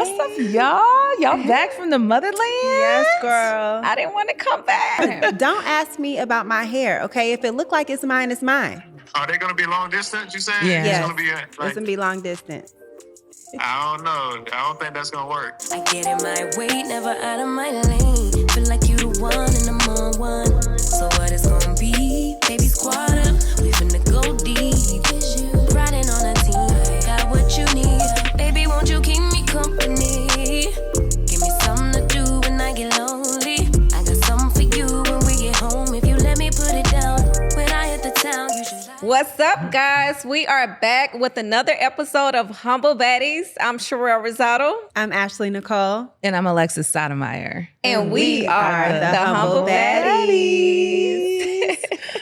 What's up, y'all? Y'all back from the motherland? Yes, girl. I didn't want to come back. Don't ask me about my hair, okay? If it look like it's mine, it's mine. Are they going to be long distance, you said? Yeah. Yes. It's going to be It's going to be long distance. I don't know. I don't think that's going to work. I get in my way, never out of my lane. Feel like you the one and I'm on one. So what it's gonna be? Baby, squad up, we finna go deep. Riding on a team, got what you need. Baby, won't you keep me company? Give me something to do when I get lonely. I got something for you when we get home. If you let me put it down, when I hit the town, you should. What's up, guys? We are back with another episode of Humble Baddies. I'm Sharelle Rosado. I'm Ashley Nicole. And I'm Alexis Stoudemire. And we are the Humble Baddies.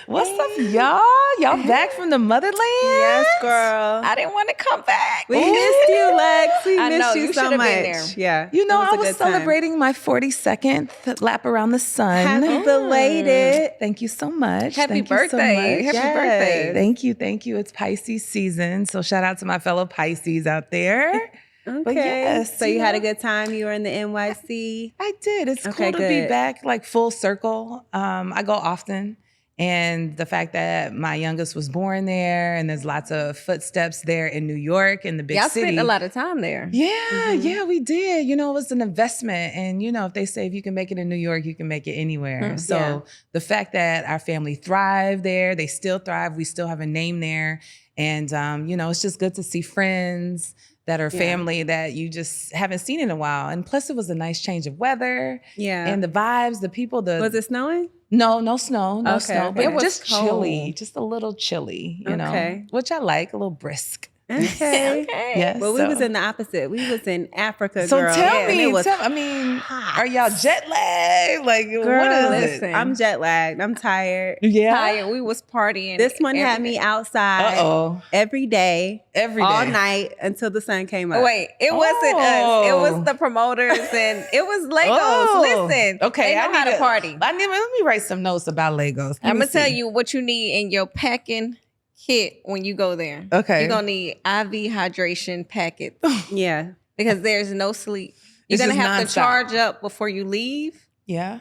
What's up, y'all? Y'all back from the motherland? Yes, girl. I didn't want to come back. We missed you, Lex. We I missed know, you you so should've much. been there. Yeah. You know, it I a was good time. celebrating my 42nd lap around the sun. Happy belated. Thank you so much. Happy Thank you so birthday. much. Happy birthday. Thank you. Thank you. It's Pisces season. So shout out to my fellow Pisces out there. Okay. But yes, so you had a good time. You were in the NYC. I did. It's Okay, cool to be good. back, like full circle. I go often. And the fact that my youngest was born there and there's lots of footsteps there in New York in the big Y'all city. spent a lot of time there. Yeah, yeah, we did. You know, it was an investment. And, you know, if they say if you can make it in New York, you can make it anywhere. So yeah. the fact that our family thrived there, they still thrive. We still have a name there. And, you know, it's just good to see friends that are family that you just haven't seen in a while. And plus it was a nice change of weather. Yeah. And the vibes, the people, Was it snowing? No snow, no Okay, snow. okay. But It was just cold. chilly, just a little chilly, you Okay. know, which I like, a little brisk. Okay. Okay. Yes. Well, we so- was in the opposite. We was in Africa, So girl. tell and me, it was I mean, hot. are y'all jet lagged? Like, Girl, what is listen. it? I'm jet lagged. I'm tired. Yeah. Tired. We was partying. This one had every me day. outside Uh-oh. every day, Every all day. night until the sun came up. Wait, it wasn't us. It Oh. was the promoters and it was Legos. Oh. Listen, Okay, they know how to party. Let me write some notes about Legos. I'm gonna tell you what you need in your packing kit when you go there. Okay. You're gonna need IV hydration packets Yeah. because there's no sleep. You're It's gonna just have to nonstop. charge up before you leave Yeah.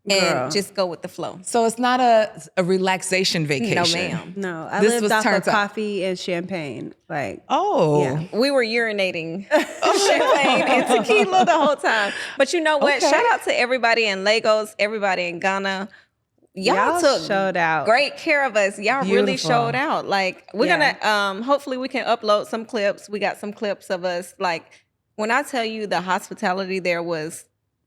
and Girl. just go with the flow. So it's not a relaxation vacation. No, ma'am. No, I This lived was off of turned up. coffee and champagne. Like, Oh. Yeah. We were urinating champagne and tequila the whole time. But you know what? Okay. Shout out to everybody in Lagos, everybody in Ghana. Y'all took showed out. great care of us. Y'all really Beautiful. showed out. Like we're Yeah. gonna hopefully we can upload some clips. We got some clips of us. Like when I tell you the hospitality there was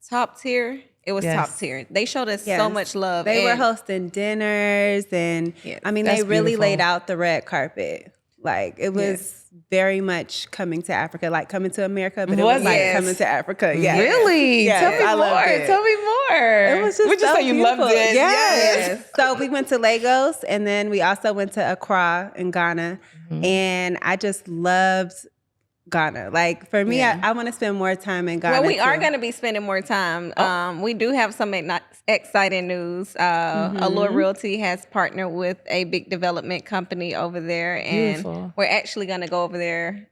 top tier, it was Yes. top tier. They showed us so Yes. much love. They were and- hosting dinners and Yes, I mean, that's they really beautiful. laid out the red carpet. Like it was very much coming to Africa, like coming to America, but it was Was like it? coming to Africa. Yeah. Really? Yes, Tell me I loved more. it. Tell me more. It was just Would you so say you beautiful. loved it? Yes. So we went to Lagos and then we also went to Accra in Ghana. Mm-hmm. And I just loved Ghana. Like for me, Yeah. I want to spend more time in Ghana. Well, we are too. going to be spending more time. We do have some exciting news. Allure Realty has partnered with a big development company over there, and Beautiful. we're actually going to go over there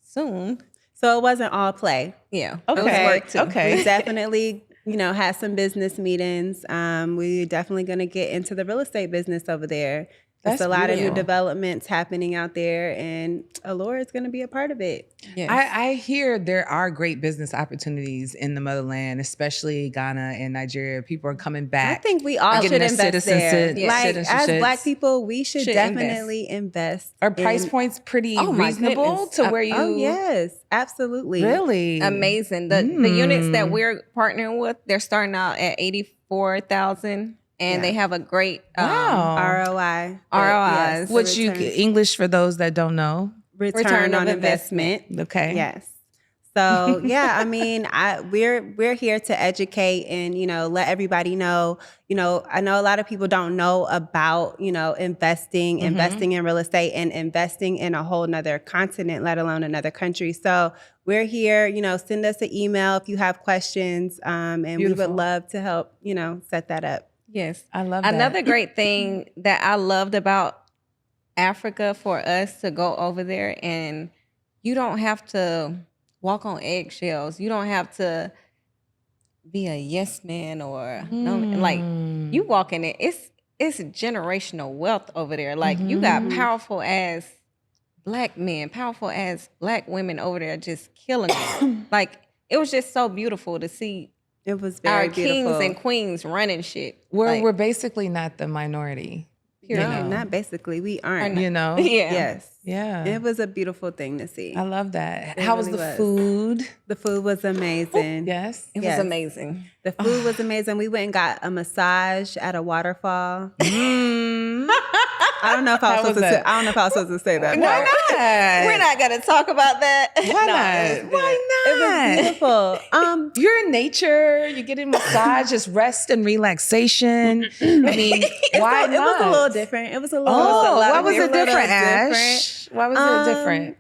soon. So it wasn't all play. Yeah. Okay. It was work too. Okay. We definitely, had some business meetings. We're definitely going to get into the real estate business over there. There's That's a lot of new beautiful. developments happening out there, and Allure is going to be a part of it. Yes. I hear there are great business opportunities in the motherland, especially Ghana and Nigeria. People are coming back. I think we all Getting should their invest there. citizenship- Like as citizenships. Black people, we should Should definitely invest. Are price in- points pretty Oh my reasonable goodness. to where you Oh yes, absolutely. really Amazing. The units that we're partnering with, they're starting out at 84,000, and Yeah. they have a great Wow. ROI. ROIs. the Which you return- English for those that don't know. return of on investment. Okay. Yes. So yeah, I mean, we're here to educate and let everybody know. I know a lot of people don't know about investing in real estate and investing in a whole nother continent, let alone another country. So we're here. Send us an email if you have questions, and we Beautiful. would love to help. Set that up. Yes. I love that. Another great thing that I loved about Africa for us to go over there, and you don't have to walk on eggshells. You don't have to be a yes man or no, like you walk in it. It's generational wealth over there. Like you got powerful ass Black men, powerful ass Black women over there just killing it. Like it was just so beautiful to see. It was very our beautiful. kings and queens running shit. We're basically not the minority. No, not basically. We aren't. You know? Yeah. Yes. Yeah. It was a beautiful thing to see. I love that. It How was really the was. food? The food was amazing. Yes. It Yes. was amazing. The food was amazing. We went and got a massage at a waterfall. I don't know if I was supposed to say that. Why part. not? We're not gonna talk about that. Why not? Why not? It was beautiful. You're in nature. You get a massage, just rest and relaxation. I mean, why not? It was a little different. It was a little. Oh, why why was it different, Ash? Why was it different?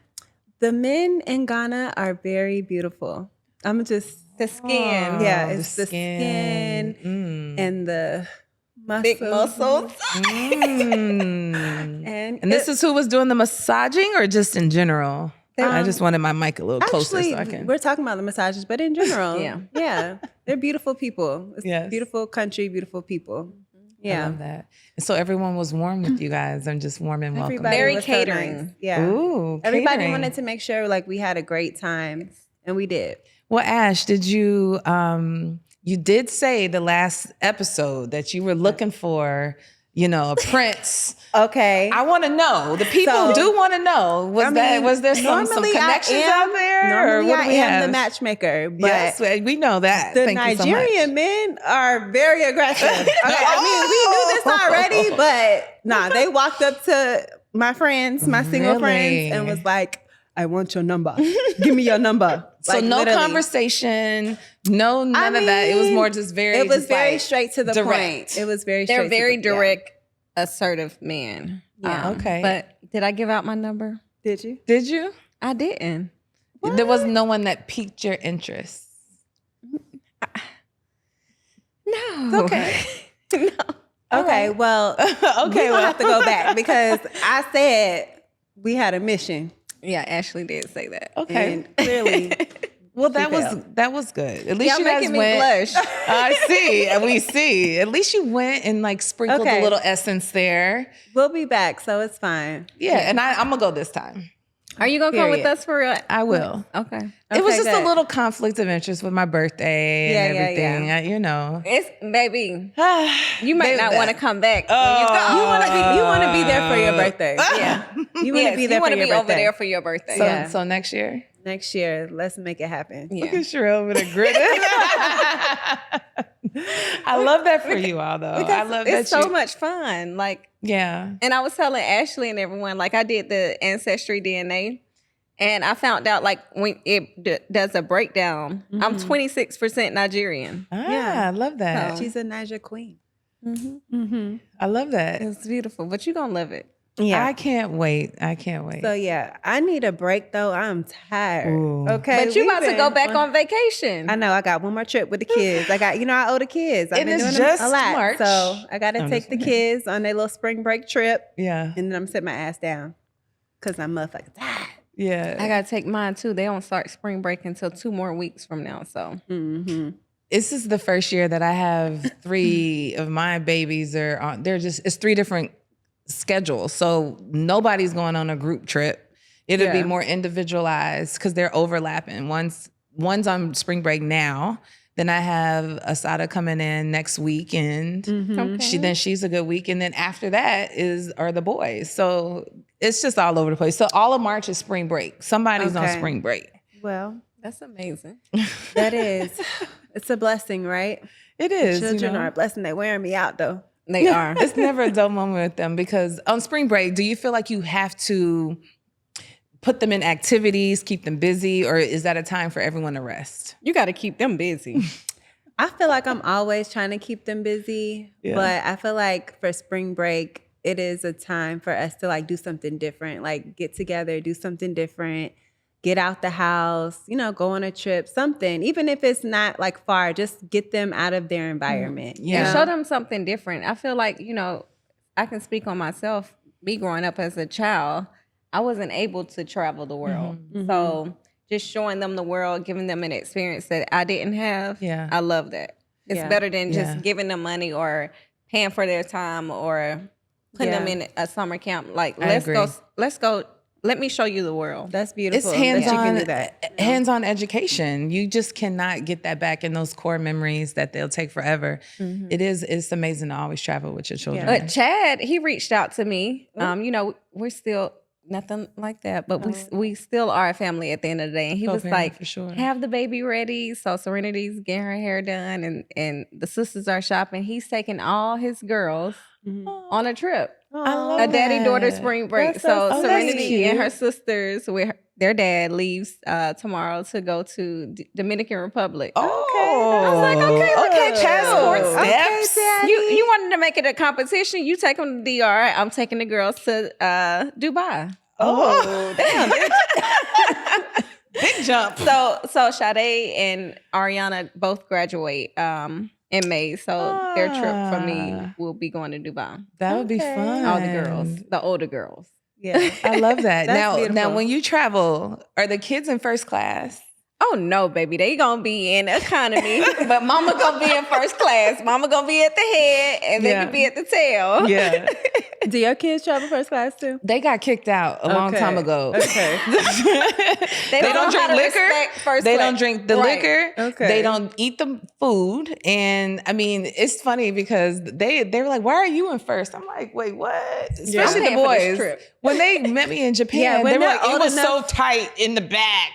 The men in Ghana are very beautiful. I'm just The skin. yeah, Oh, it's the skin and the muscles. Big muscles. And this is who was doing the massaging, or just in general? I just wanted my mic a little closer actually, so I can. we're talking about the massages, but in general, yeah, they're beautiful people. It's Yes. beautiful country, beautiful people. I Yeah, love that. And so everyone was warm with you guys. I'm just warm and welcome. everybody Very was so catering. nice. Yeah, Ooh, everybody catering. wanted to make sure like we had a great time, and we did. Well, Ash, did you you did say the last episode that you were looking for, a prince. Okay, I want to know. The people So, do want to know. Was there some normally connections I am, out there? Normally, or what do we I am have? the matchmaker, but Yes, we know that. the Thank you so much. Nigerian men are very aggressive. Okay, I mean, we knew this already, but they walked up to my friends, my single Really? friends, and was like, "I want your number. Give me your number." So Like, no literally. conversation, none of that. It was more just very. It was just very like straight to the direct. point. It was very. They're straight very to the, direct, assertive men. Yeah. Okay. But did I give out my number? Did you? Did you? I didn't. There was no one that piqued your interest. No. Okay. No. Okay. Well. Okay. We'll have to go back because I said we had a mission, Yeah, Ashley did say that. Okay. and clearly. Well, that failed. was good. At least Y'all you guys making me went. blush. I see. And we see. At least you went and like sprinkled Okay. a little essence there. We'll be back, so it's fine. Yeah. And I'm gonna go this time. Are you gonna come with Period. us for real? I will. Okay. It was Okay, just a good. little conflict of interest with my birthday and Yeah, everything. yeah. It's baby. You might not want to come back. You want to be there for your birthday. Yeah. You want to be there you for want to your be birthday. over there for your birthday. So, Yeah. so next year. Next year, let's make it happen. Look Yeah. at Sharelle with a grin. I love that for you all, though. I love that It's so you. much fun. Like, Yeah. and I was telling Ashley and everyone, like, I did the ancestry DNA, and I found out like when it does a breakdown, I'm 26% Nigerian. Yeah, I love that. She's a Niger queen. I love that. It's beautiful, but you're gonna love it. Yeah. I can't wait. I can't wait. So yeah, I need a break though. I'm tired. Ooh. Okay, But you we've about to been go back on vacation. I know. I got one more trip with the kids. I owe the kids. I've And been it's doing just a lot, March. so I got to I'm take just the kids on their little spring break trip, yeah. and then I'm sitting my ass down because I'm motherfucking tired. Yeah. I gotta take mine too. They don't start spring break until 2 more weeks from now. So This is the first year that I have 3 of my babies are on. It's 3 different schedules. So nobody's going on a group trip. It'll be Yeah. more individualized because they're overlapping. One's on spring break now. Then I have Asada coming in next weekend. She's a good week. And then after that are the boys. So it's just all over the place. So all of March is spring break. Somebody's on Okay. spring break. Well, that's amazing. that is, it's a blessing, right? It is. Children are a blessing. They're wearing me out though. They are. It's never a dull moment with them because on spring break, do you feel like you have to put them in activities, keep them busy, or is that a time for everyone to rest? You got to keep them busy. I feel like I'm always trying to keep them busy, Yeah. but I feel like for spring break, it is a time for us to like do something different, like get together, do something different, get out the house, go on a trip, something, even if it's not like far, just get them out of their environment. Yeah. And show them something different. I feel like, I can speak on myself. Me growing up as a child, I wasn't able to travel the world. So just showing them the world, giving them an experience that I didn't have. Yeah. I love that. It's Yeah. better than just Yeah. giving them money or paying for their time or putting them in a summer camp. Like, let's go. Let me show you the world. That's It's beautiful. that you can hands-on, do that. hands-on education. You just cannot get that back in those core memories that they'll take forever. It's amazing to always travel with your children. But Chad, he reached out to me. You know, we're still nothing like that, but we still are a family at the end of the day. And he was Co-parent, like, for sure. have the baby ready. So Serenity's getting her hair done and the sisters are shopping. He's taking all his girls on a trip. I love A daddy-daughter that. spring break. That's So so Serenity cute. and her sisters, their dad leaves tomorrow to go to Dominican Republic. Oh, I was like, okay, passport okay, steps. You wanted to make it a competition. You take them to DR. I'm taking the girls to Dubai. Oh, damn. Big jump. So Sade and Ariana both graduate in May. So their trip for me will be going to Dubai. That would be fun. All the girls, the older girls. Yeah. I love that. That's Now, beautiful. when you travel, are the kids in first class? Oh no, baby, they gonna be in economy, but mama gonna be in first class. Mama gonna be at the head, and they can be at the tail. Yeah. Do your kids travel first class too? They got kicked out a long time ago. Okay. They They don't know how drink to liquor. respect first They class. don't drink the Right. liquor. Okay. They don't eat the food. And I mean, it's funny because they were like, why are you in first? I'm like, wait, what? Especially I'm the paying for this boys. trip. When they met me in Japan, Yeah, when they were they're like, it old was so enough- tight in the back.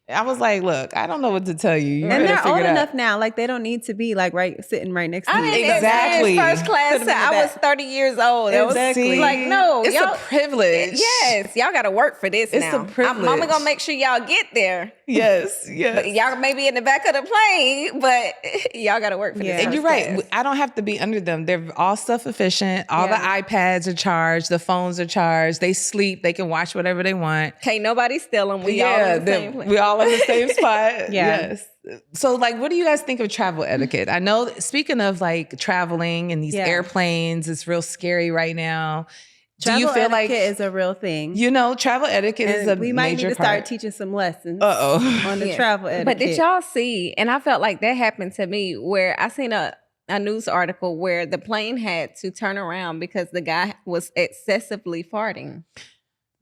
I was like, look, I don't know what to tell you. You And better they're figure old it out. enough now, like they don't need to be like sitting right next to I you. didn't Exactly. experience first class Put 'em in till the I was back. 30 years old. That was Exactly. like, no, It's y'all, a privilege. yes, y'all got to work for this It's now. a privilege. Mama gonna make sure y'all get there. Yes, yes. But y'all may be in the back of the plane, but y'all got to work for Yeah. this. And first you're right. class. I don't have to be under them. They're all self-efficient. All the iPads are charged. The phones are charged. They sleep. They can watch whatever they want. Can't nobody steal them. We all in the same place. we all in the same spot. Yeah. Yes. So, like, what do you guys think of travel etiquette? I know, speaking of like traveling and these Yeah. airplanes, it's real scary right now. Travel do you feel like etiquette is a real thing. travel etiquette is a And we might major need to part. start teaching some lessons Uh-oh. on the Yeah. travel etiquette. But did y'all see? And I felt like that happened to me where I seen a news article where the plane had to turn around because the guy was excessively farting.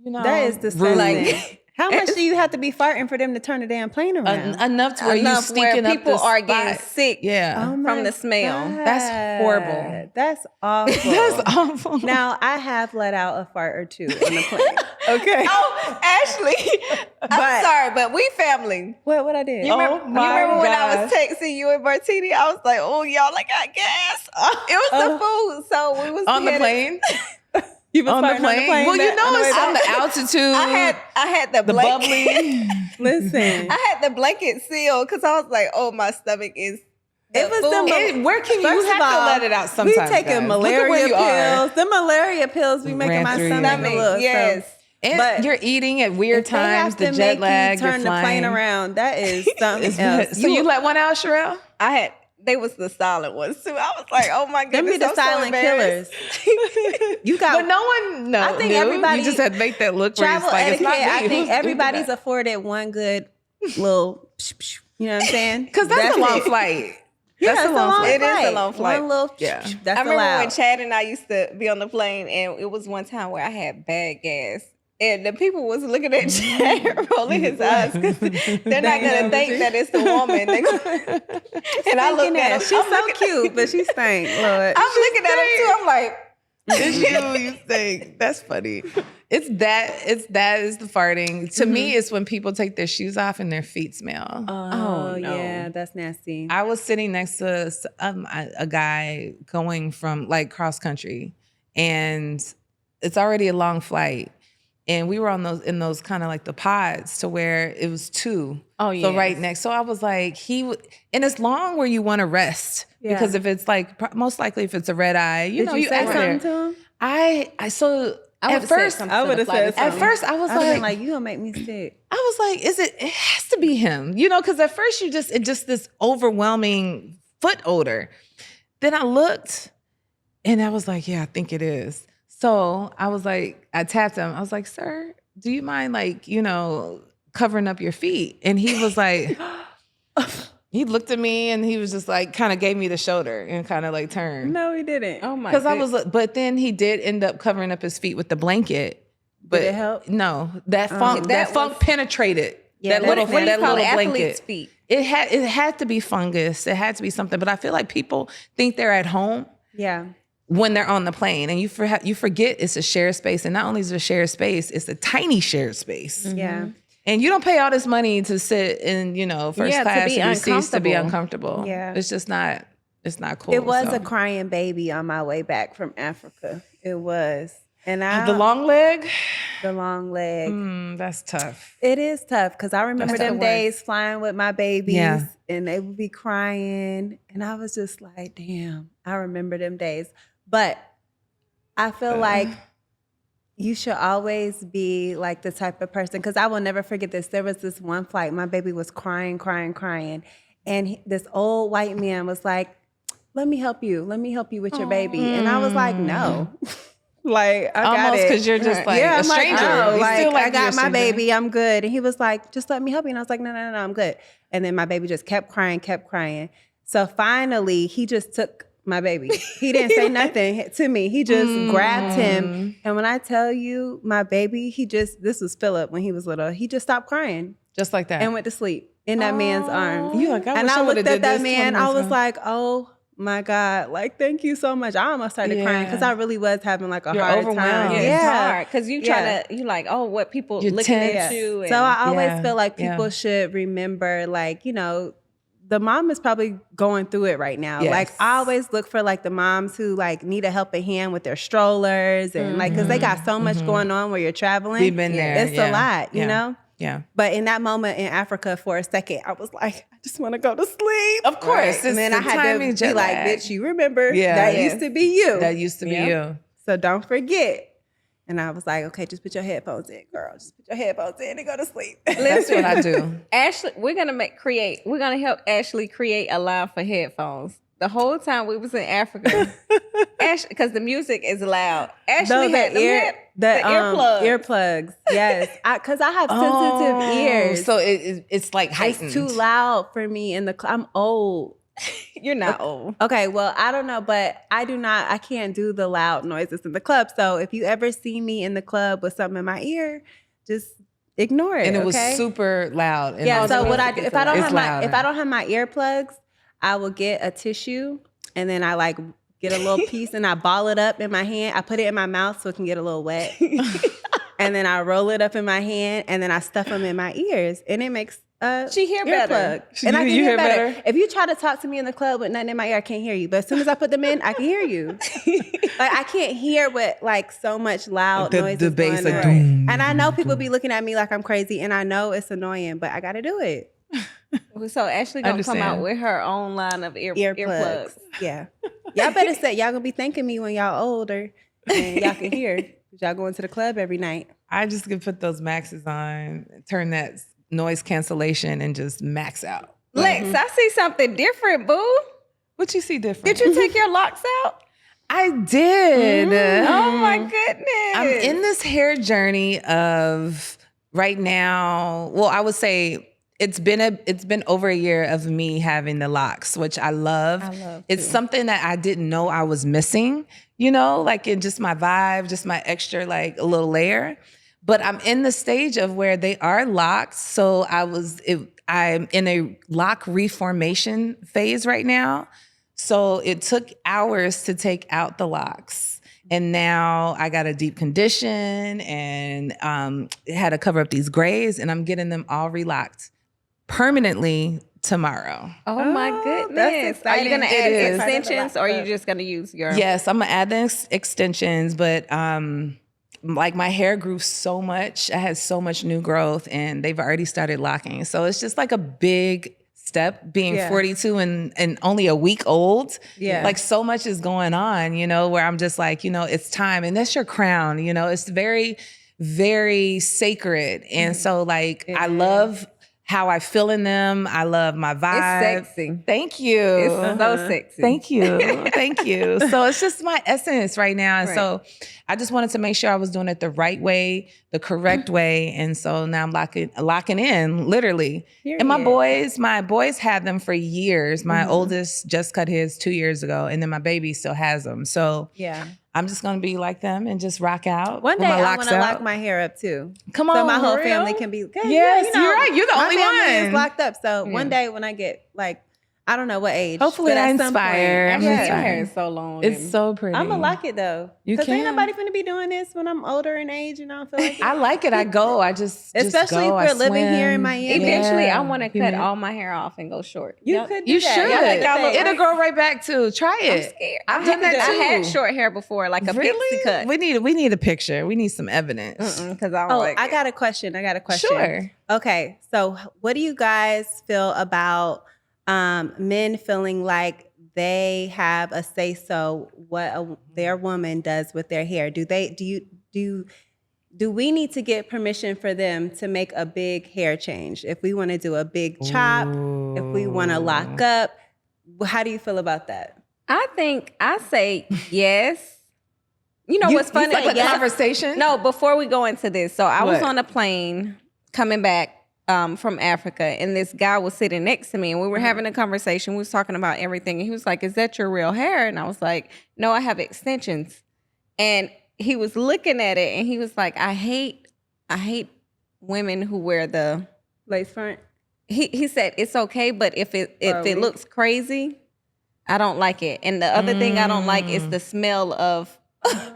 That is disgusting. Like, How much do you have to be farting for them to turn the damn plane around? enough to where you enough where stinking up people the are getting spot. sick. Yeah. Oh my from the smell. God. That's horrible. That's awful. That's awful. Now, I have let out a fart or two on the plane. Okay. Oh, Ashley, But- I'm sorry, but we family. What I did? You remember, Oh my you remember when I was gosh. texting you and Martini? I was like, "Oh, y'all, I got gas." It was the food, so we was on the headed- plane? You was On the farting plane? Well, you know it's on the altitude. I had the the blanket. bubbly. Listen. I had the blanket sealed because I was like, "Oh, my stomach is." It was the Where can you First have of all, to let it out sometimes? We taking guys. Look at malaria where you are. pills. The malaria pills be making Ran my through you. stomach Stomach, look. yes. And But you're eating at weird If they have times. The to jet make lag. you turn you're the plane flying. around. That is something It's else. bad. So you let one out, Sharelle? They was the silent ones too. I was like, "Oh my Them goodness, be the I'm so silent killers. embarrassed. You got But no one knows. I think everybody- You just had to make that look where it's travel like, it's etiquette. not me. I think Who's everybody's that? afforded one good little. Psh, psh, you know what I'm saying? Because that's a long it. flight. Yeah, That's a long flight. It is a long flight. One little. Yeah. That's I remember allowed. when Chad and I used to be on the plane, and it was one time where I had bad gas. And the people was looking at Chad rolling his eyes because they're not going to think that it's the woman. And I looked at him. She's so cute, but she stank, Lord. I'm looking at him too. I'm like, It's you think. That's funny. It's that is the farting. To me, it's when people take their shoes off and their feet smell. Oh, no. yeah, that's nasty. I was sitting next to a guy going from like cross country, and it's already a long flight. And we were on in those kind of like the pods to where it was two. Oh, So yes. right next. So I was like, and it's long where you want to rest. Yeah. Because if it's like, most likely if it's a red eye, Did you say ask something there. to him? I I at first, said I would've said at something. first I was I'd have been like, like, you gonna make me sick. I was like, it has to be him, because at first it's just this overwhelming foot odor. Then I looked and I was like, yeah, I think it is. So I was like, I tapped him. I was like, sir, do you mind covering up your feet. And he was like, he looked at me and he was just like, kind of gave me the shoulder and kind of like turned. No, he didn't. Oh my! Because I was, but then he did end up covering up his feet with the blanket. But Did it help? No, that funk penetrated Yeah, that little What do you call blanket. athlete's feet? It had to be fungus. It had to be something. But I feel like people think they're at home Yeah. when they're on the plane, and you forget it's a shared space. And not only is it a shared space, it's a tiny shared space. Yeah. And you don't pay all this money to sit in, first class be seats to be uncomfortable. uncomfortable. Yeah. It's just not. It's not cool. It was so. a crying baby on my way back from Africa. It was. And The long leg. the long leg. That's tough. It is tough because I remember That's them the days flying with my babies Yeah. and they would be crying. And I was just like, damn, I remember them days. But I feel like you should always be like the type of person, because I will never forget this. There was this one flight, my baby was crying. And this old white man was like, let me help you with your baby. And I was like, no. Like, I got Almost it. because you're just like Yeah, a I'm like, stranger. no, You like, still like I got you're a my stranger. baby, I'm good. And he was like, just let me help you. And I was like, no, I'm good. And then my baby just kept crying. So finally, he just took my baby. He didn't say nothing to me. He just grabbed him. And when I tell you, my baby, this was Philip when he was little, he just stopped crying Just like that. and went to sleep in that man's arms. You like, I And wish I would've looked at did that this man, 20 I minutes was ago. like, oh my God, like, thank you so much. I almost started crying because I really was having like a You're hard overwhelmed. time. Yeah, it's hard because you Yeah. you like, oh, what people You're looking tense. at you. And So I always Yeah, feel like yeah. people should remember, like, the mom is probably going through it right now. Yes. Like, I always look for like the moms who like need a helping hand with their strollers and like, cause they got so much going on where you're traveling. We've been there. It's a lot, you Yeah. know? Yeah. But in that moment in Africa for a second, I was like, I just want to go to sleep. Of course. And then I had to be like, bitch, you remember that used to be you. That used to be you. So don't forget. And I was like, okay, just put your headphones in, girl. Just put your headphones in and go to sleep. That's what I do. Ashley, we're gonna help Ashley create a line for headphones. The whole time we was in Africa, Ashley, because the music is loud. Ashley had the earplugs. Earplugs, yes. Because I have sensitive ears. So it's like heightened. It's too loud for me in the I'm old. You're not old. Okay, well, I don't know, but I can't do the loud noises in the club. So if you ever see me in the club with something in my ear, just ignore it. And it was okay? super loud. And Yeah, so the what I music do is if I don't loud. have It's my louder. if I don't have my earplugs, I will get a tissue and then I like get a little piece and I ball it up in my hand. I put it in my mouth so it can get a little wet. And then I roll it up in my hand and then I stuff them in my ears and it makes She hear better. earplug. And I can You hear hear better. better? If you try to talk to me in the club with nothing in my ear, I can't hear you. But as soon as I put them in, I can hear you. Like I can't hear with like so much loud noise. The bass going like on. doom. And I know people be looking at me like I'm crazy, and I know it's annoying, but I got to do it. So Ashley gonna come Understand. out with her own line of earplugs. Yeah. Y'all better say y'all gonna be thanking me when y'all older and y'all can hear. 'Cause y'all going to the club every night. I just could put those maxes on, turn that noise cancellation, and just max out. Lex, I see something different, boo. What you see different? Did you take your locks out? I did. Oh my goodness. I'm in this hair journey of right now. Well, I would say it's been over a year of me having the locks, which I love. It's something that I didn't know I was missing, like in just my vibe, just my extra, like a little layer. But I'm in the stage of where they are locked. So I'm in a lock reformation phase right now. So it took hours to take out the locks. And now I got a deep condition and had to cover up these grays, and I'm getting them all relocked permanently tomorrow. Oh my that's goodness. Are you exciting. gonna It add is. extensions or are you just gonna use your Yes, I'm gonna add the extensions, but like my hair grew so much. I had so much new growth and they've already started locking. So it's just like a big step being 42 and only a week old. Yeah. Like so much is going on, where I'm just like, it's time. And that's your crown, it's very, very sacred. And so like, I love how I feel in them. I love my vibe. It's sexy. Thank you. It's so sexy. Thank you. Thank you. So it's just my essence right now. And so I just wanted to make sure I was doing it the right way, the correct way. And so now I'm locking in, literally. Period. And my boys had them for years. My oldest just cut his 2 years ago, and then my baby still has them. So Yeah. I'm just going to be like them and just rock out. One day with my I locks want to out. lock my hair up too. Come on, So my whole for real? family can be good. Yes, you're right. You're the my only family one. is locked up. So one day when I get like, I don't know what age. Hopefully but I at some inspire. point- I'm Your inspired. hair is so long. It's and- so pretty. I'm gonna lock it though. You Because ain't can. nobody finna be doing this when I'm older in age and I don't feel like it. I like it. I go. I just Especially go. if I we're living here in swim. Miami. Eventually, Yeah. I want to cut Humid. all my hair off and go short. You Yep. could do You that. should. Y'all have to say- It'll grow right back too. Try I'm it. scared. I've done that I too. had short hair before, like a pixie cut. We need a picture. We need some evidence. Because I don't Oh, like I it. got a question. Sure. Okay, so what do you guys feel about men feeling like they have a say so what their woman does with their hair? Do we need to get permission for them to make a big hair change? If we want to do a big chop, if we want to lock up, how do you feel about that? I say yes. You know what's funny? Like a conversation? No, before we go into this. So I was What? on a plane coming back from Africa, and this guy was sitting next to me, and we were having a conversation. We was talking about everything, and he was like, "Is that your real hair?" And I was like, "No, I have extensions." And he was looking at it, and he was like, I hate women who wear the Lace front? He said it's okay, but if it wig? looks crazy, I don't like it. And the other thing I don't like is the smell of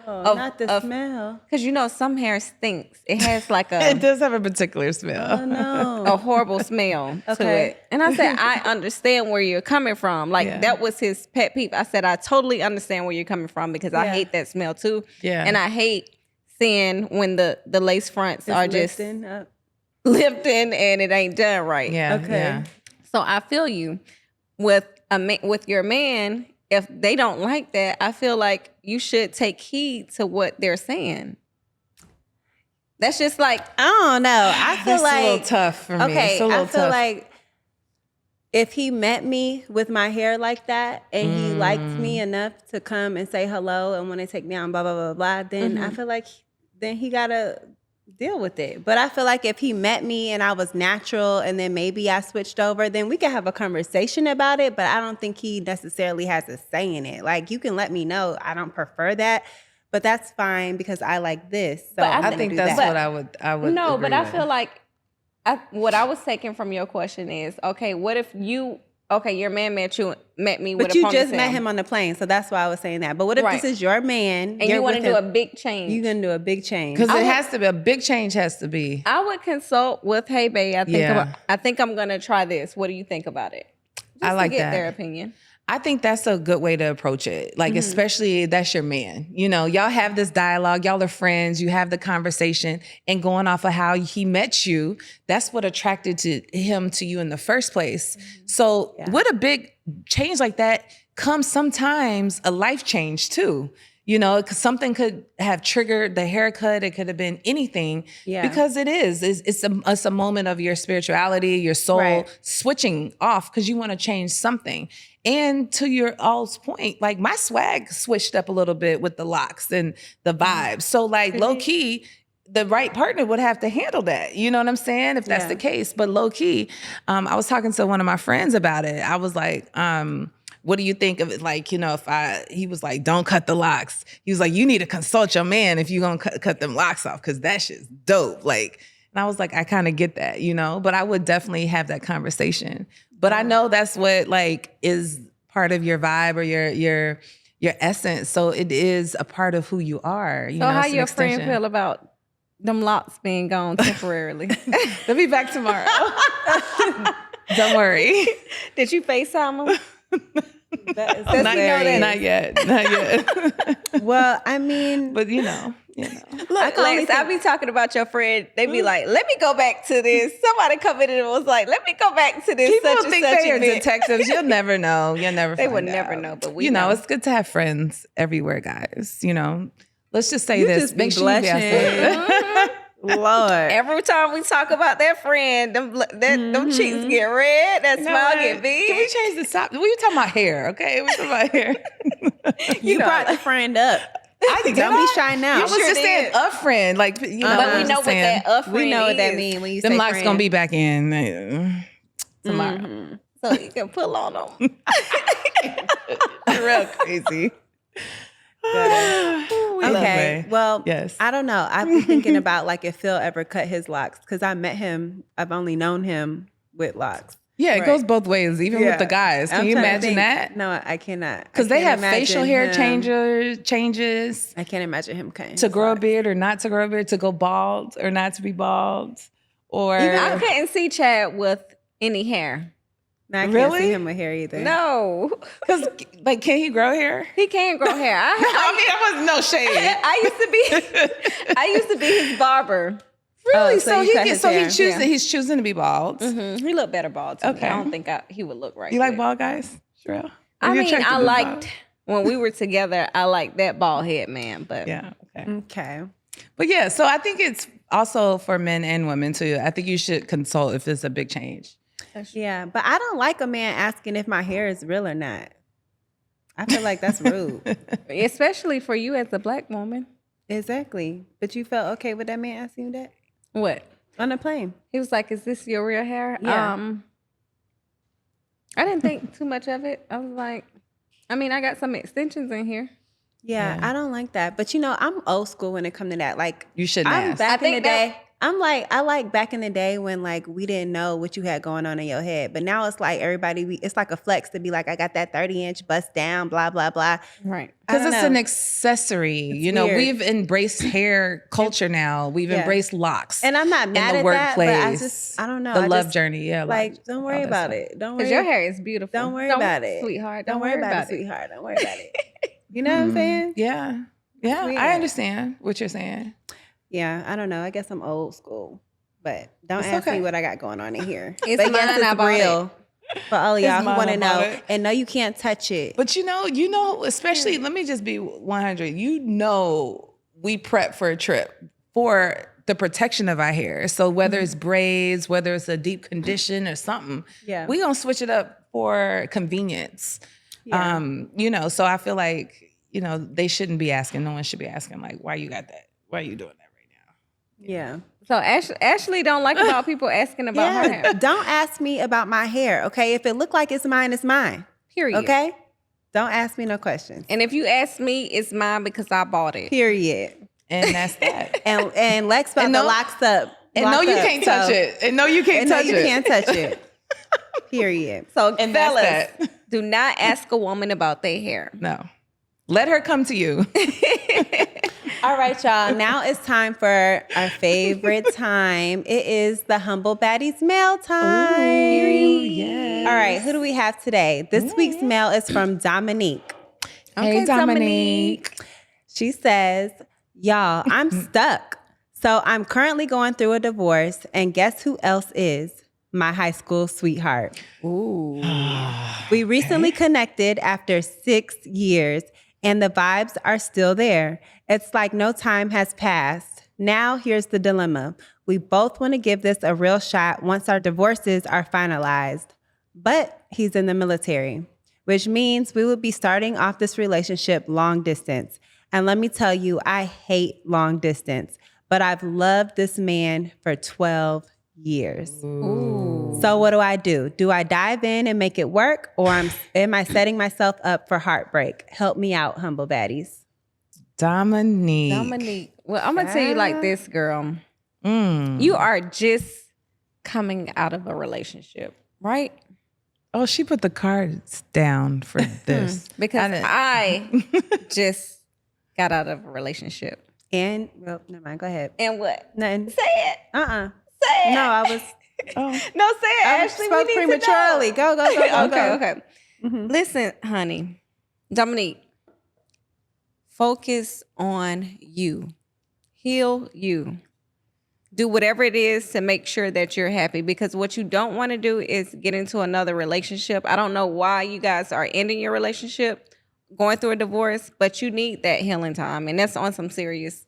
Not the smell. because you know some hair stinks. It has like It does have a particular smell. Oh no. a horrible smell to Okay. it. And I said, I understand where you're coming from. Like Yeah. that was his pet peeve. I said, I totally understand where you're coming from because I Yeah. hate that smell too. Yeah. And I hate seeing when the lace fronts are just lifting up. lifting and it ain't done right. Yeah. Okay. Yeah. So I feel you with with your man. If they don't like that, I feel like you should take heed to what they're saying. That's just like I don't know. I feel That's like a little tough for me. Okay, It's a little I feel tough. like if he met me with my hair like that and he liked me enough to come and say hello and want to take me out and blah, blah, blah, blah, then I feel like then he got to deal with it. But I feel like if he met me and I was natural and then maybe I switched over, then we could have a conversation about it. But I don't think he necessarily has a say in it. Like, you can let me know I don't prefer that, but that's fine because I like this. So But I'm I gonna think do that's that. what I would no, agree but I with. feel like what I was taking from your question is, okay, what if your man met me with But a you just ponytail, met him on the plane, so that's why I was saying that. But what if Right. this is your man and you want to do a big change? You're gonna do a big change. Because it has to be a big change. Has to be. I would consult with Hey Bae. Yeah. I think I'm gonna try this. What do you think about it? Just I like to get that. their opinion. I think that's a good way to approach it. Like, especially that's your man. You know, y'all have this dialogue, y'all are friends, you have the conversation, and going off of how he met you, that's what attracted him to you in the first place. So with a big change like that comes sometimes a life change too. You know, 'cause something could have triggered the haircut. It could have been anything. Yeah. Because it is. It's a moment of your spirituality, your soul Right. switching off because you want to change something. And to your all's point, like my swag switched up a little bit with the locks and the vibes. So like low key, the right partner would have to handle that. You know what I'm saying? If that's the case. But low key, I was talking to one of my friends about it. I was like, what do you think of it? Like, you know, he was like, don't cut the locks. He was like, you need to consult your man if you're going to cut them locks off because that shit's dope. Like, and I was like, I kind of get that, you know, but I would definitely have that conversation. But I know that's what like is part of your vibe or your essence. So it is a part of who you are. You So know, how it's an your friend extension. feel about them locks being gone temporarily? They'll be back tomorrow. Don't worry. Did you FaceTime him? That is Not very- yet. Not yet. Well, I mean, But you know. Look, Lex, I be talking about your friend. They be like, let me go back to this. Somebody come in and was like, let me go back to this People such and think such they are event. detectives. You'll never know. You'll never They find would never out. know, but we you know, know. it's good to have friends everywhere, guys. You know, let's just say You this. just be Make sure you be blushing. outside. Lord. Every time we talk about that friend, them cheeks get red, that smile get big. Can we change the stop? We were talking about hair, okay? We talking about hair. You brought the friend up. Don't be shy now. I was just saying a friend, like you know. But we know what that a friend We know what that is. means when you Them say locks friend. gonna be back in tomorrow. So you can pull on them. Real crazy. Okay. Well, yes. I don't know. I've been thinking about like if Phil ever cut his locks because I met him. I've only known him with locks. Yeah, it Right. goes both ways, even with the guys. Can I'm you trying to imagine think. that? No, I cannot. Because they have I can't facial hair imagine changes I can't imagine him cutting to his grow a locks. beard or not to grow a beard, to go bald or not to be bald, or I couldn't see Chad with any hair. No, I can't Really? see him with hair either. No, because like, can he grow hair? he can't grow hair. I mean, that was no shade. I used to be his barber. Really? Oh, so you cut his hair. he's choosing to be bald. He looked better bald to me. Okay. I don't think he would look right. You like with- bald guys, Sharelle? I Are you mean, attracted I to liked when we were together. I liked that bald head man, but bald? Yeah. Okay. Okay. But yeah, so I think it's also for men and women too. I think you should consult if there's a big change. Yeah, but I don't like a man asking if my hair is real or not. I feel like that's rude. especially for you as a black woman. Exactly. But you felt okay with that man asking you that What? on the plane? He was like, "Is this your real hair?" Yeah. I didn't think too much of it. I was like, I mean, I got some extensions in here. Yeah, Yeah. I don't like that. But you know, I'm old school when it comes to that. Like You shouldn't I'm ask. back I in the think that- day. I like back in the day when like we didn't know what you had going on in your head. But now it's like it's like a flex to be like, I got that 30-inch bust down, blah, blah, blah. Right. Because I it's don't an know. accessory. You know, weird. we've embraced hair culture now. We've Yeah. embraced locks. And I'm not mad the at that, but workplace. I don't know. The I love just, journey. Yeah. Like, don't worry all that about stuff. it. Don't Because worry. your hair is beautiful. Don't worry about it. Sweetheart. Don't worry about it, sweetheart. Don't worry about it. You know what I'm saying? Yeah. Yeah. Weird. I understand what you're saying. Yeah, I don't know. I guess I'm old school. But don't It's ask okay. me what I got going on in here. It's but yes, mine, I it's bought real. For all of y'all who mine, want to I bought know. it. And no, you can't touch it. But you know, especially, let me just be 100. You know, we prep for a trip for the protection of our hair. So whether it's braids, whether it's a deep condition or something, Yeah. we gonna switch it up for convenience. Yeah. You know, so I feel like, you know, they shouldn't be asking. No one should be asking, like, why you got that? Why are you doing that right now? Yeah. So Ashley don't like about people asking about her hair. Don't ask me about my hair, okay? If it look like it's mine, it's mine. Period. Okay? Don't ask me no questions. And if you ask me, it's mine because I bought it. Period. And that's that. And Lex about And to no- locks up. And no, lock you up, can't touch so- it. And no, you can't And no, touch you it. can't touch it. Period. So And that's fellas, that. do not ask a woman about their hair. No. Let her come to you. All right, y'all. Now it's time for our favorite time. It is the Humble Baddies Mail time. yes. All right, who do we have today? This week's mail is from Dominique. Hey, Dominique. She says, y'all, I'm stuck. So I'm currently going through a divorce, and guess who else is? My high school sweetheart. Ooh. We recently connected after 6 years, and the vibes are still there. It's like no time has passed. Now here's the dilemma. We both want to give this a real shot once our divorces are finalized. But he's in the military, which means we would be starting off this relationship long distance. And let me tell you, I hate long distance, but I've loved this man for 12 years. So what do? Do I dive in and make it work, or am I setting myself up for heartbreak? Help me out, Humble Baddies. Dominique. Well, I'm gonna tell you like this, girl. Mm. You are just coming out of a relationship, right? Oh, she put the cards down for this. Because didn't- I just got out of a relationship. And, well, never mind. Go ahead. And what? Nothing. Say it. Uh-uh. Say it. No, I was Oh. No, say it, I Ashley. spoke we need prematurely. To know. Go. Okay, okay. Listen, honey. Dominique, focus on you. Heal you. Do whatever it is to make sure that you're happy, because what you don't want to do is get into another relationship. I don't know why you guys are ending your relationship, going through a divorce, but you need that healing time. And that's on some serious,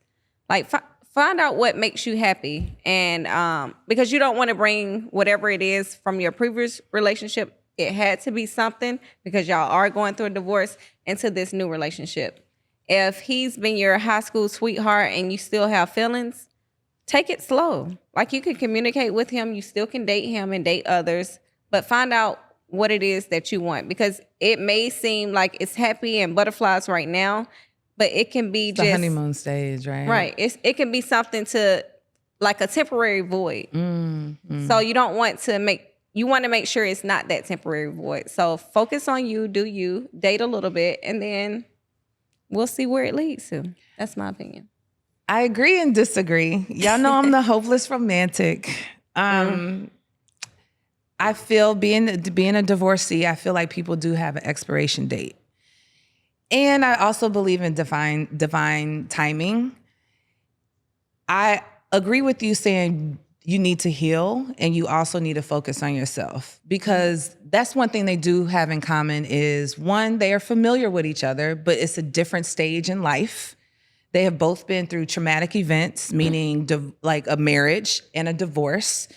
like find out what makes you happy. And because you don't want to bring whatever it is from your previous relationship, it had to be something because y'all are going through a divorce, into this new relationship. If he's been your high school sweetheart and you still have feelings, take it slow. Like, you can communicate with him. You still can date him and date others, but find out what it is that you want, because it may seem like it's happy and butterflies right now, but it can be the just honeymoon stage, right? Right. It can be something to, like, a temporary void. So you don't want to you want to make sure it's not that temporary void. So focus on you, do you, date a little bit, and then we'll see where it leads to. That's my opinion. I agree and disagree. Y'all know I'm the hopeless romantic. I feel being a divorcee, I feel like people do have an expiration date. And I also believe in divine timing. I agree with you saying you need to heal, and you also need to focus on yourself, because that's one thing they do have in common is, one, they are familiar with each other, but it's a different stage in life. They have both been through traumatic events, meaning like a marriage and a divorce,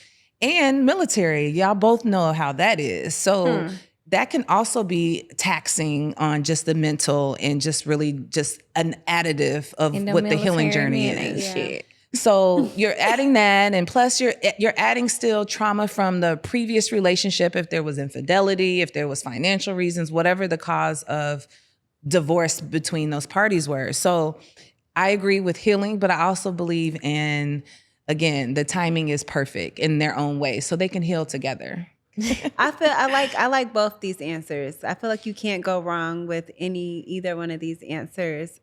and military. Y'all both know how that is. So that can also be taxing on just the mental and just really just an additive of what the healing journey is. Shit. So you're adding that, and plus you're adding still trauma from the previous relationship, if there was infidelity, if there was financial reasons, whatever the cause of divorce between those parties were. So I agree with healing, but I also believe in, again, the timing is perfect in their own way, so they can heal together. I like both these answers. I feel like you can't go wrong with either one of these answers.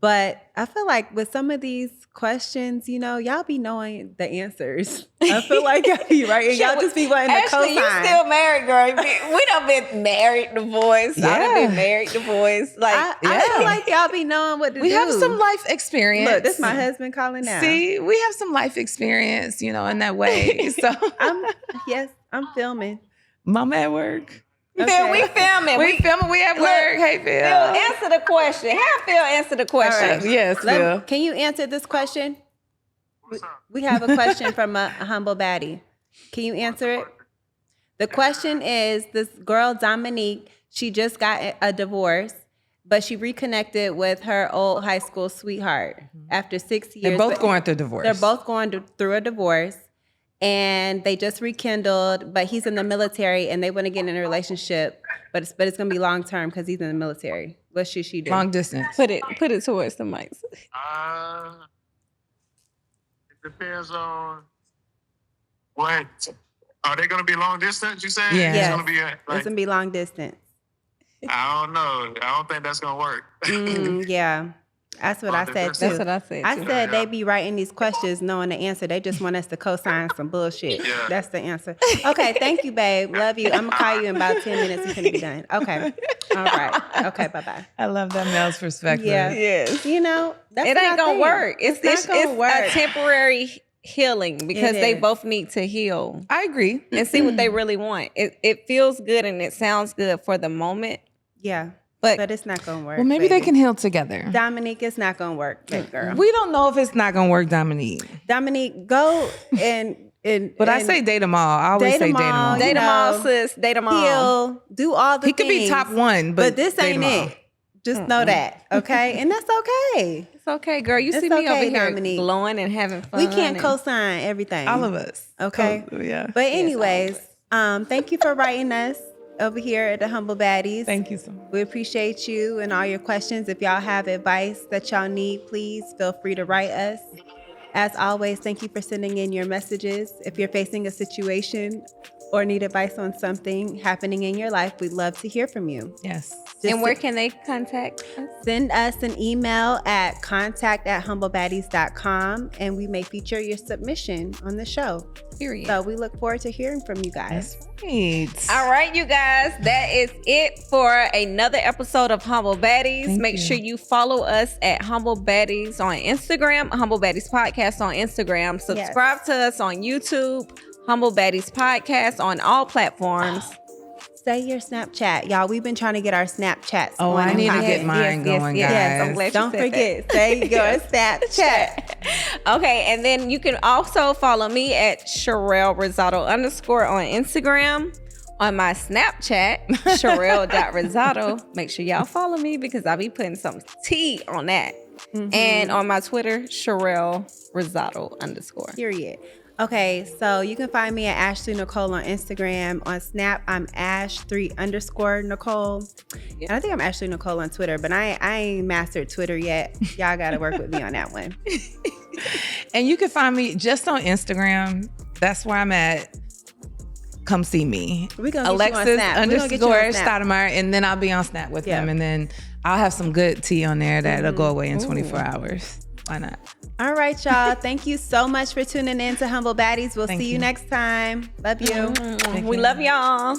But I feel like with some of these questions, y'all be knowing the answers. I feel like y'all be right, and y'all just be wanting to co-sign. You still married, girl. We done been married, divorced. I done been married, divorced. Like, I feel like y'all be knowing what to do. We have some life experience. Look, this is my husband calling now. See, we have some life experience, in that way. So I'm filming. Mama at work. Okay. Phil, we filming. We at work. Hey, Phil. Phil, answer the question. Have Phil answer the question. Right. Yes, Phil. Can you answer this question? What's up? We have a question from a humble baddie. Can you answer it? The question is, this girl, Dominique, she just got a divorce, but she reconnected with her old high school sweetheart after 6 years. They're both going through divorce. They're both going through a divorce. And they just rekindled, but he's in the military, and they want to get in a relationship, but it's going to be long term because he's in the military. What should she do? Long distance. Put it towards the mics. It depends on what. Are they going to be long distance, you said? Yeah. Yes. It's going to be It's going to be long distance. I don't know. I don't think that's going to work. Yeah. That's what I said too. That's what I said, I too. said they be writing these questions knowing the answer. They just want us to co-sign some bullshit. Yeah. That's the answer. Okay, thank you, babe. Love you. I'm going to call you in about 10 minutes. You can be done. Okay. All right. Okay, bye-bye. I love that Mel's perspective. Yeah. Yes. That's It ain't not gonna work. It's not gonna work. a temporary healing, because It they is. both need to heal I agree. and see what they really want. It feels good and it sounds good for the moment, Yeah. but But it's not going to work. Well, maybe they baby. can heal together. Dominique, it's not going to work, big girl. We don't know if it's not going to work, Dominique. Dominique, go and But I say date them all. I always Date say 'em date them all. all. date them all, know, sis. Date them all. heal, do all the He things. could be top one, but this date ain't 'em all. it. Just know that, okay? And that's okay. It's okay, girl. You It's see me okay, over here Dominique. glowing and having fun. We can't and- co-sign everything. All of us. Okay. Yeah. But anyways, thank you for writing us over here at the Humble Baddies. Thank you so much. We appreciate you and all your questions. If y'all have advice that y'all need, please feel free to write us. As always, thank you for sending in your messages. If you're facing a situation or need advice on something happening in your life, we'd love to hear from you. Yes. And where can they contact us? Send us an email at contact@humblebaddies.com, and we may feature your submission on the show. Period. So we look forward to hearing from you guys. That's right. All right, you guys, that is it for another episode of Humble Baddies. Thank Make you. sure you follow us at Humble Baddies on Instagram, Humble Baddies Podcast on Instagram. Subscribe to us on YouTube, Humble Baddies Podcast on all platforms. Say your Snapchat. Y'all, we've been trying to get our Snapchats. Oh, on I the need to podcast. get mine going, yes. guys. I'm glad you Don't said forget, that. say your Snapchat. Okay, and then you can also follow me at Sharelle Rosado _ on Instagram. On my Snapchat, Sharelle.Rosado. Make sure y'all follow me because I'll be putting some tea on that. And on my Twitter, Sharelle Rosado _ Period. Okay, so you can find me at Ashley Nicole on Instagram. On Snap, I'm Ash3 _ Nicole. And I think I'm Ashley Nicole on Twitter, but I ain't mastered Twitter yet. Y'all got to work with me on that one. And you can find me just on Instagram. That's where I'm at. Come see me. We're going to Alexis get you on Snap. _ Stoudemire, and then I'll be on Snap with them, and then I'll have some good tea on there that'll go away in 24 hours. Why not? All right, y'all. Thank you so much for tuning in to Humble Baddies. We'll Thank see you you. next time. Love you. We love y'all.